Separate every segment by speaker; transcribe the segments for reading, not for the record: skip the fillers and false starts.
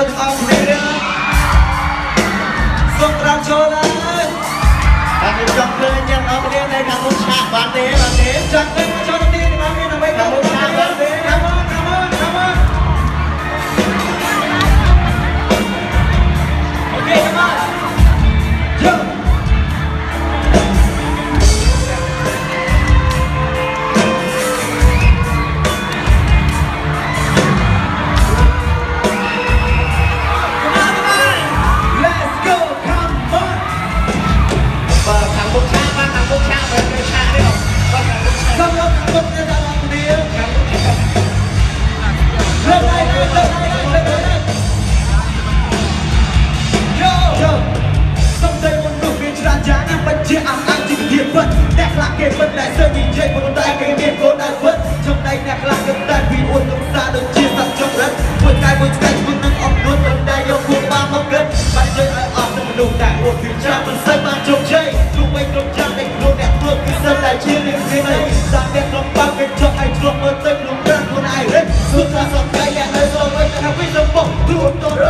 Speaker 1: ចូលទាំងអស់គ្នាសូមត្រាំចូលហើយបាទខ្ញុំចង់ឃើញទាំងអស់គ្នានៅខាងមុខឆាកបានទេចង់ឃើញចូលទៅទីបានមានអ្វីខាងមុខឆាកបានទេ Come on Okay come on Yoអ្នកខ្លះគេមិនដែលសើនិយាយប៉ុន្តែគេមានគោលដៅពិតចំណែកអ្នកខ្លះគេតែពីអួតកំសាដូចជាសត្វចង្រិតមួយថ្ងៃខ្លួននឹងអត់នួនមិនដែលយកគួរបានមកគិតបានជើងឲ្យអស់ទៅមនុស្សតែអួតពីចាំមិនសូវបានជោគជ័យទោះបីគ្រប់យ៉ាងតែខ្លួនអ្នកធ្វើគឺសិនតែជាអ្នកគេនេះតាមអ្នកក្នុងបាក់គេចង់ឲ្យឆ្លងមើលទៅក្នុងប្រាំខ្លួនឯងនេះសុខថាសង្កេតអ្នកនៅស្រវិញថាវិញសំបុកខ្លួនតរ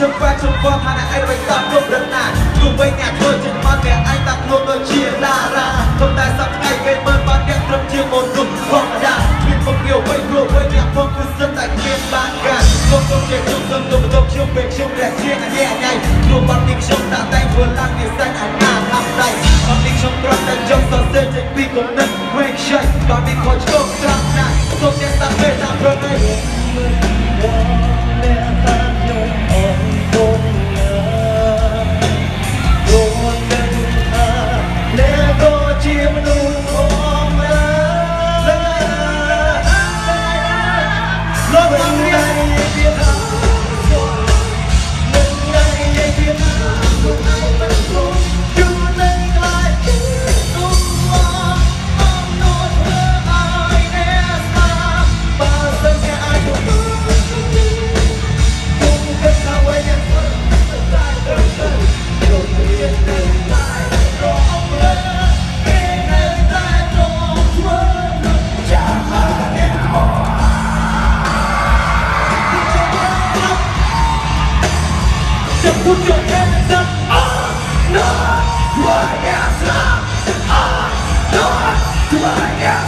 Speaker 1: ចំបាច់ចំពោះថាអ្នកឯងមិនតាមគ្រប់រណាទោះបីអ្នកធ្វើជាមកអ្នកឯងតាក់ខ្លួនដូចជាតារាប៉ុន្តែសប្តាហ៍គេមើលបានអ្នកត្រឹមជាមនុស្សធម្មតាមានពងវាវៃព្រោះវៃអ្នកផងគឺសិនតែគ្មានបានការលោកខ្ញុំជាខ្ញុំសឹងទៅបន្ទប់ខ្ញុំពេលខ្ញុំរះជាអញ្ញាព្រោះបាត់នេះខ្ញុំដាក់តែធ្វើឡើងវាសាច់អាណាហាប់ដៃបាត់នេះខ្ញុំត្រង់តែចង់សរសេរចេញពីគំនិតវែងខ្ចីបាត់នេះខូចឆ្កងត្រាំណាសូមអ្នកតាមពេលតាមប្រណីPut your hands up, not why I stop, not why I